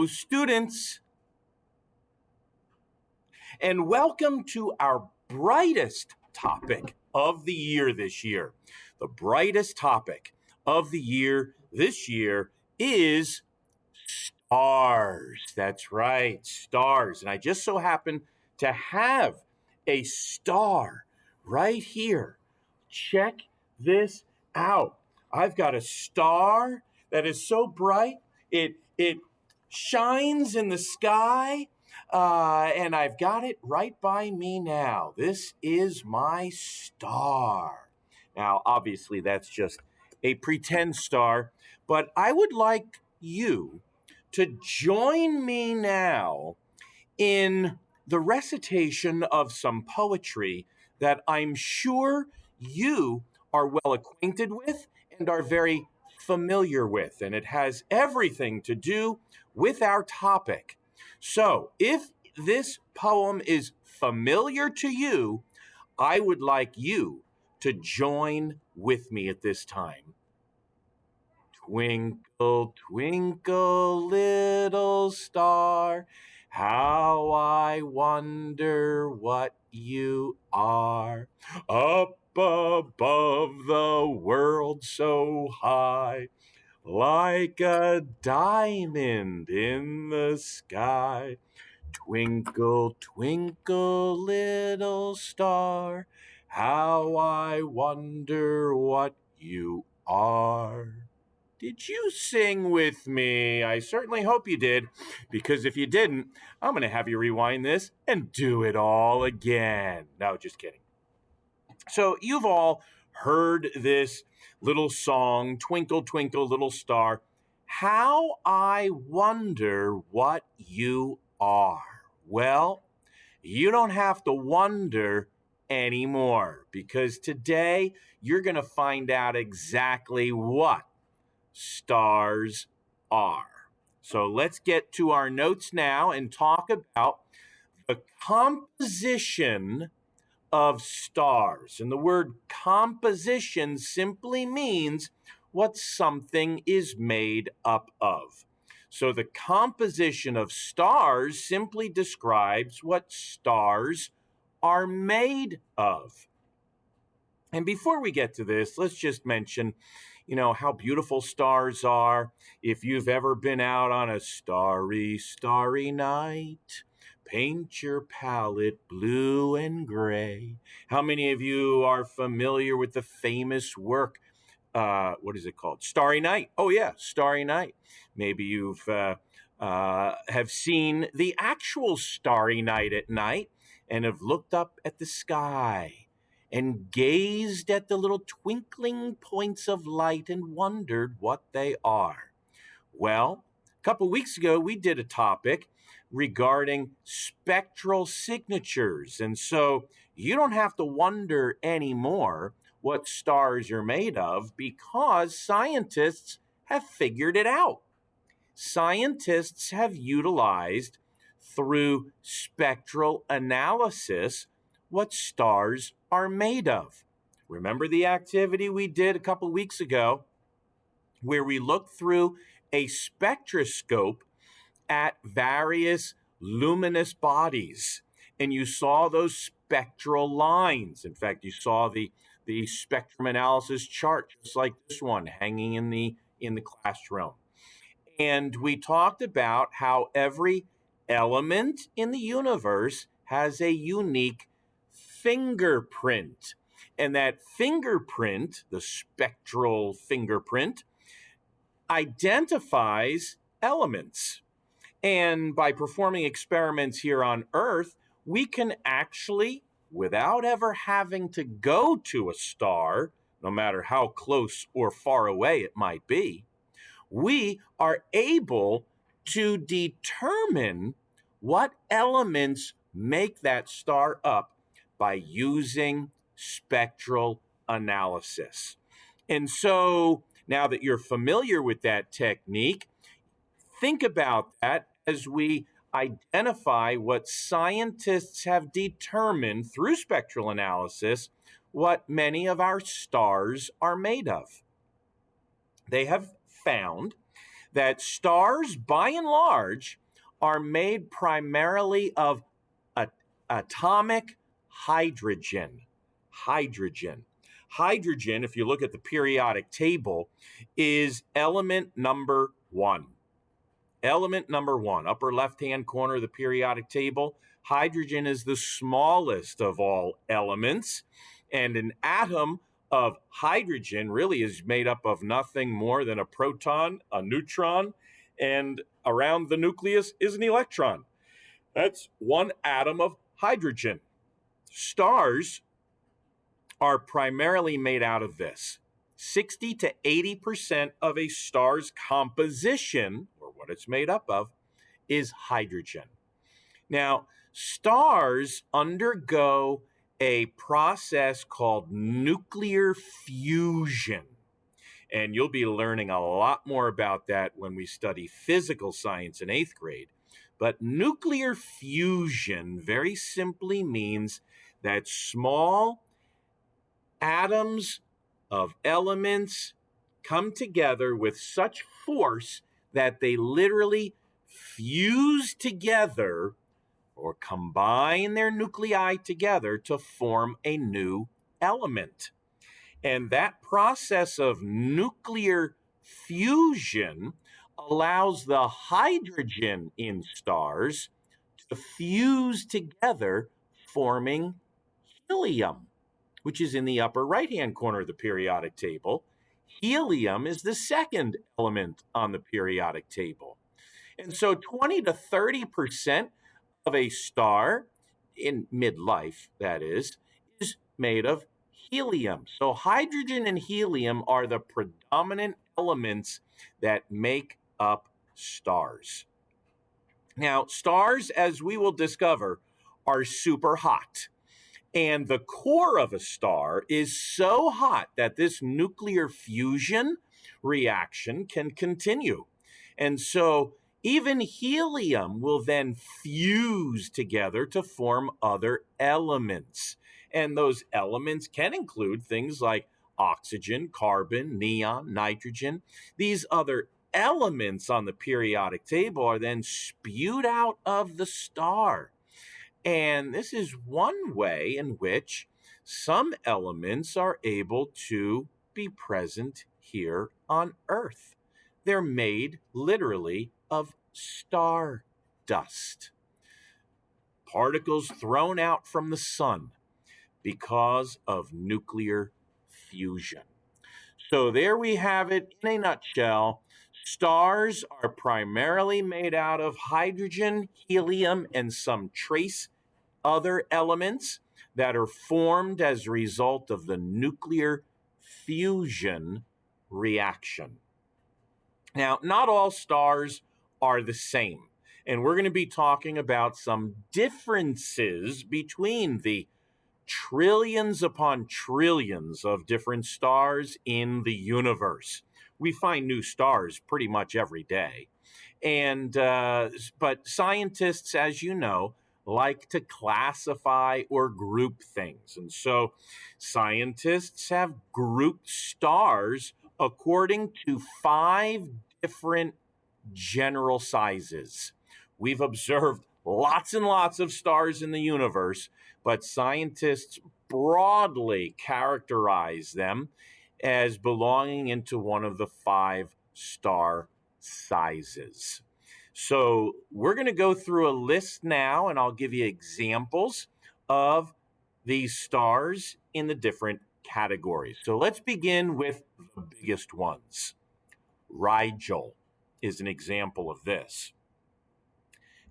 students, and welcome to our brightest topic of the year this year. The brightest topic of the year this year is stars. That's right, stars. And I just so happen to have a star right here. Check this out. I've got a star that is so bright, it shines in the sky, and I've got it right by me now. This is my star. Now, obviously, that's just a pretend star, but I would like you to join me now in the recitation of some poetry that I'm sure you are well acquainted with and are very familiar with. And it has everything to do with our topic. So if this poem is familiar to you, I would like you to join with me at this time. Twinkle, twinkle, little star, how I wonder what you are. Up above the world so high, like a diamond in the sky. Twinkle, twinkle, little star, how I wonder what you are. Did you sing with me? I certainly hope you did, because if you didn't, I'm going to have you rewind this and do it all again. No, just kidding. So you've all heard this little song, Twinkle, Twinkle, Little Star, how I wonder what you are. Well, you don't have to wonder anymore, because today you're going to find out exactly what stars are. So let's get to our notes now and talk about the composition of stars. And the word composition simply means what something is made up of. So the composition of stars simply describes what stars are made of. And before we get to this, let's just mention, how beautiful stars are. If you've ever been out on a starry, starry night, paint your palette blue and gray. How many of you are familiar with the famous work? What is it called? Starry Night. Oh, yeah, Starry Night. Maybe you've have seen the actual Starry Night at night and have looked up at the sky and gazed at the little twinkling points of light and wondered what they are. Well, a couple weeks ago, we did a topic regarding spectral signatures. And so you don't have to wonder anymore what stars are made of, because scientists have figured it out. Scientists have utilized, through spectral analysis, what stars are made of. Remember the activity we did a couple weeks ago where we looked through a spectroscope at various luminous bodies, and you saw those spectral lines. In fact, you saw the spectrum analysis chart, just like this one, hanging in the classroom. And we talked about how every element in the universe has a unique fingerprint. And that fingerprint, the spectral fingerprint, identifies elements. And by performing experiments here on Earth, we can actually, without ever having to go to a star, no matter how close or far away it might be, we are able to determine what elements make that star up by using spectral analysis. And so now that you're familiar with that technique, think about that as we identify what scientists have determined through spectral analysis what many of our stars are made of. They have found that stars, by and large, are made primarily of atomic hydrogen. Hydrogen. Hydrogen, if you look at the periodic table, is element number 1. Element number 1, upper left-hand corner of the periodic table. Hydrogen is the smallest of all elements, and an atom of hydrogen really is made up of nothing more than a proton, a neutron, and around the nucleus is an electron. That's one atom of hydrogen. Stars are primarily made out of this. 60 to 80% of a star's composition, or what it's made up of, is hydrogen. Now, stars undergo a process called nuclear fusion. And you'll be learning a lot more about that when we study physical science in 8th grade. But nuclear fusion very simply means that small atoms of elements come together with such force that they literally fuse together or combine their nuclei together to form a new element. And that process of nuclear fusion allows the hydrogen in stars to fuse together, forming helium, which is in the upper right-hand corner of the periodic table. Helium is the second element on the periodic table. And so 20 to 30% of a star in midlife, that is made of helium. So hydrogen and helium are the predominant elements that make up stars. Now, stars, as we will discover, are super hot. And the core of a star is so hot that this nuclear fusion reaction can continue. And so even helium will then fuse together to form other elements. And those elements can include things like oxygen, carbon, neon, nitrogen. These other elements on the periodic table are then spewed out of the star. And this is one way in which some elements are able to be present here on Earth. They're made literally of star dust, particles thrown out from the sun because of nuclear fusion. So there we have it in a nutshell. Stars are primarily made out of hydrogen, helium, and some trace other elements that are formed as a result of the nuclear fusion reaction. Now, not all stars are the same, and we're going to be talking about some differences between the trillions upon trillions of different stars in the universe. We find new stars pretty much every day. And but scientists, as you know, like to classify or group things. And so scientists have grouped stars according to 5 different general sizes. We've observed lots and lots of stars in the universe, but scientists broadly characterize them as belonging into one of the 5 star sizes. So we're going to go through a list now, and I'll give you examples of these stars in the different categories. So let's begin with the biggest ones. Rigel is an example of this.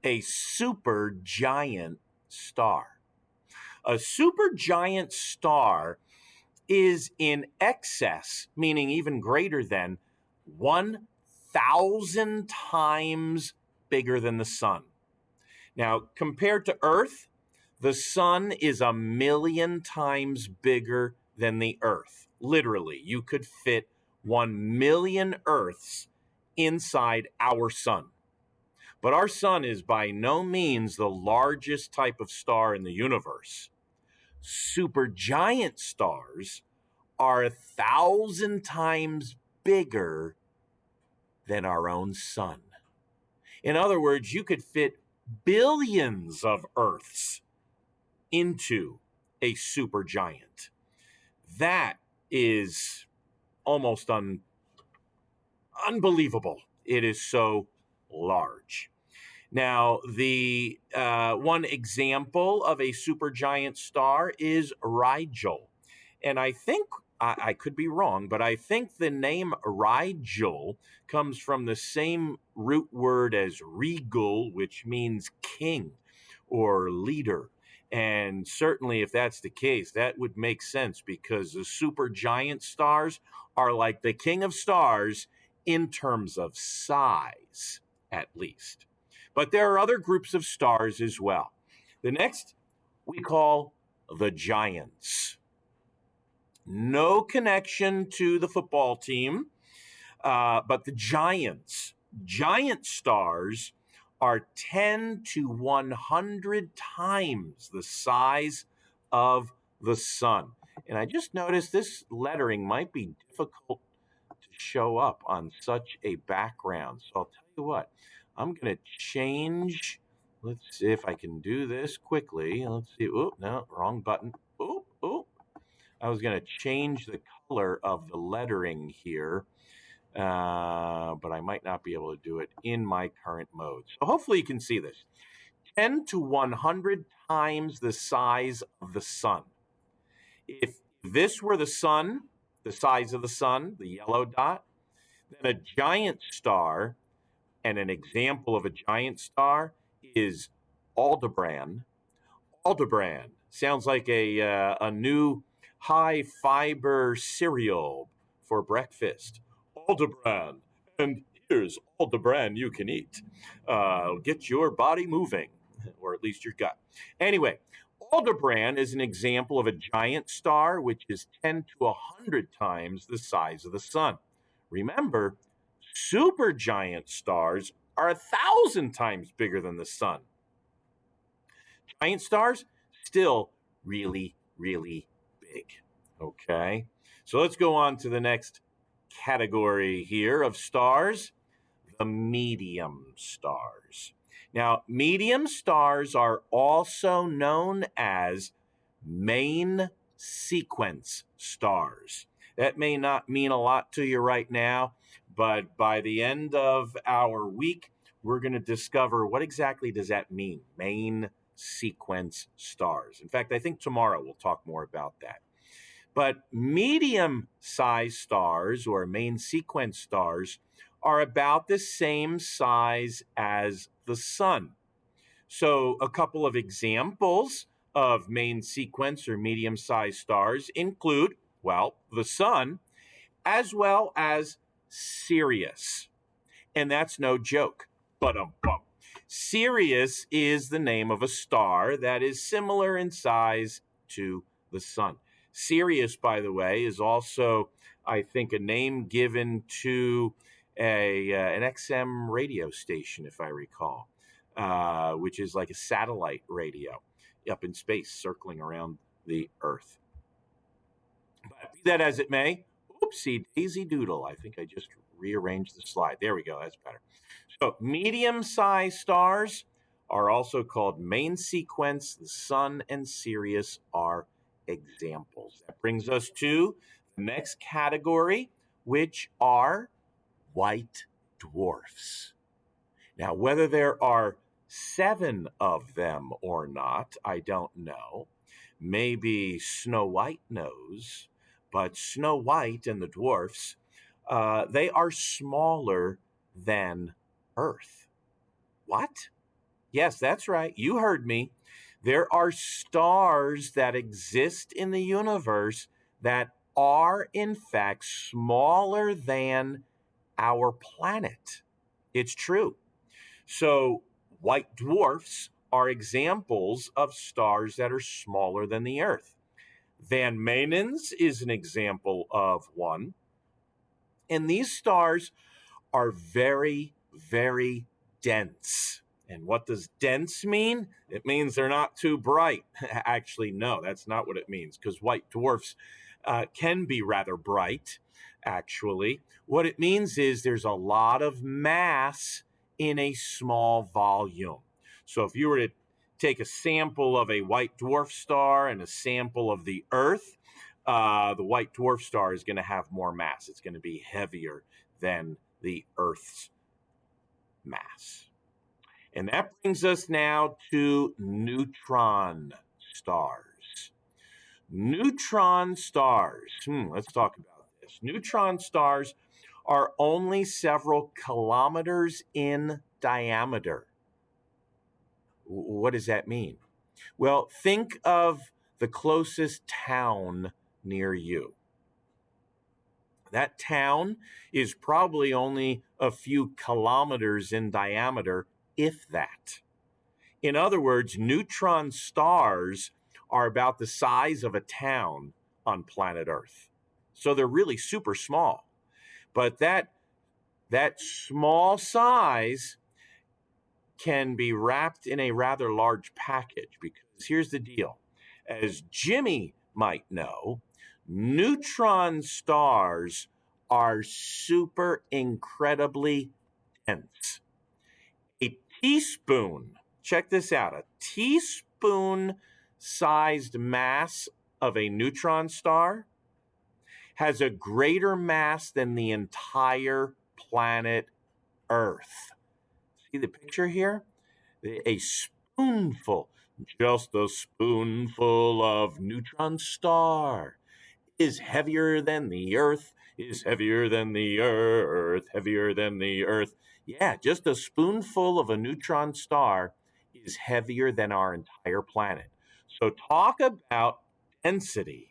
A supergiant star. A supergiant star is in excess, meaning even greater than 1,000 times bigger than the sun. Now, compared to Earth, the sun is 1,000,000 times bigger than the Earth. Literally, you could fit 1,000,000 Earths inside our sun. But our sun is by no means the largest type of star in the universe. Supergiant stars are 1,000 times bigger than our own sun. In other words, you could fit billions of Earths into a supergiant. That is almost unbelievable. It is so large. Now, the one example of a supergiant star is Rigel. And I think, I could be wrong, but I think the name Rigel comes from the same root word as regal, which means king or leader. And certainly, if that's the case, that would make sense because the supergiant stars are like the king of stars in terms of size, at least. But there are other groups of stars as well. The next we call the giants. No connection to the football team, but the giants. Giant stars are 10 to 100 times the size of the sun. And I just noticed this lettering might be difficult to show up on such a background. So I'll tell you what, I'm going to change. Let's see if I can do this quickly. Let's see. Oh, no, wrong button. Oh. I was going to change the color of the lettering here, but I might not be able to do it in my current mode. So hopefully you can see this. 10 to 100 times the size of the sun. If this were the sun, the size of the sun, the yellow dot, then a giant star, and an example of a giant star is Aldebaran. Aldebaran sounds like a new high fiber cereal for breakfast. Aldebaran, and here's Aldebaran you can eat. Get your body moving, or at least your gut. Anyway, Aldebaran is an example of a giant star which is 10 to 100 times the size of the sun. Remember, supergiant stars are 1,000 times bigger than the sun. Giant stars, still really, really big. Okay. So let's go on to the next category here of stars, the medium stars. Now, medium stars are also known as main sequence stars. That may not mean a lot to you right now, but by the end of our week, we're going to discover what exactly does that mean, main sequence stars. In fact, I think tomorrow we'll talk more about that. But medium-sized stars or main sequence stars are about the same size as the sun. So a couple of examples of main sequence or medium-sized stars include, well, the sun, as well as Sirius. And that's no joke. Sirius is the name of a star that is similar in size to the sun. Sirius, by the way, is also, I think, a name given to an XM radio station, if I recall, which is like a satellite radio up in space circling around the Earth. But be that as it may, oopsie daisy doodle. I think I just rearranged the slide. There we go. That's better. So medium-sized stars are also called main sequence. The sun and Sirius are examples. That brings us to the next category, which are white dwarfs. Now, whether there are 7 of them or not, I don't know. Maybe Snow White knows, but Snow White and the dwarfs, they are smaller than Earth. What? Yes, that's right. You heard me. There are stars that exist in the universe that are, in fact, smaller than our planet. It's true. So, white dwarfs are examples of stars that are smaller than the Earth. Van Maenens is an example of one. And these stars are very, very dense. And what does dense mean? It means they're not too bright. Actually, no, that's not what it means, because white dwarfs can be rather bright. actually. What it means is there's a lot of mass in a small volume. So if you were to take a sample of a white dwarf star and a sample of the Earth, the white dwarf star is going to have more mass. It's going to be heavier than the Earth's mass. And that brings us now to neutron stars. Neutron stars. Let's talk about this. Neutron stars are only several kilometers in diameter. What does that mean? Well, think of the closest town near you. That town is probably only a few kilometers in diameter, if that. In other words, neutron stars are about the size of a town on planet Earth. So they're really super small. But that small size can be wrapped in a rather large package, because here's the deal. As Jimmy might know, neutron stars are super incredibly dense. A teaspoon, check this out, a teaspoon sized mass of a neutron star has a greater mass than the entire planet Earth. See the picture here? A spoonful, just a spoonful of neutron star is heavier than the Earth, is heavier than the Earth, heavier than the Earth. Yeah, just a spoonful of a neutron star is heavier than our entire planet. So talk about density.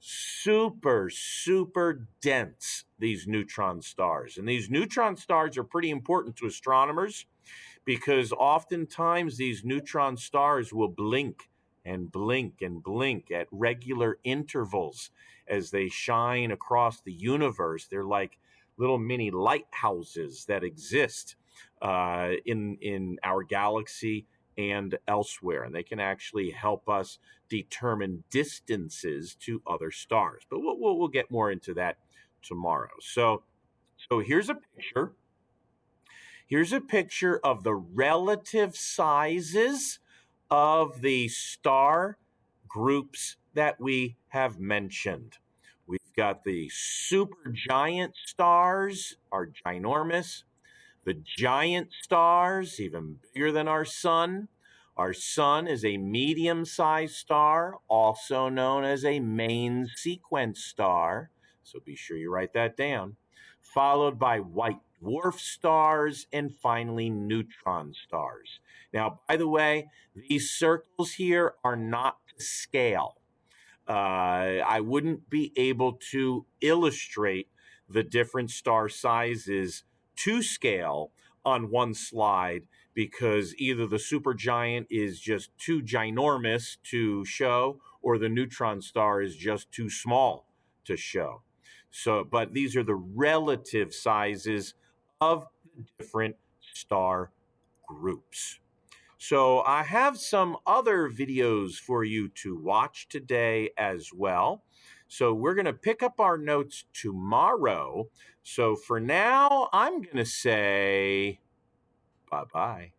Super, super dense, these neutron stars. And these neutron stars are pretty important to astronomers, because oftentimes these neutron stars will blink and blink and blink at regular intervals as they shine across the universe. They're like little mini lighthouses that exist in our galaxy and elsewhere, and they can actually help us determine distances to other stars. But we'll get more into that tomorrow. So here's a picture. Here's a picture of the relative sizes of the star groups that we have mentioned. We've got the supergiant stars, are ginormous. The giant stars, even bigger than our sun. Our sun is a medium-sized star, also known as a main sequence star. So be sure you write that down. Followed by white dwarf stars, and finally neutron stars. Now, by the way, these circles here are not to scale. I wouldn't be able to illustrate the different star sizes to scale on one slide, because either the supergiant is just too ginormous to show, or the neutron star is just too small to show. So, but these are the relative sizes of the different star groups. So I have some other videos for you to watch today as well. So we're going to pick up our notes tomorrow. So for now, I'm going to say bye-bye.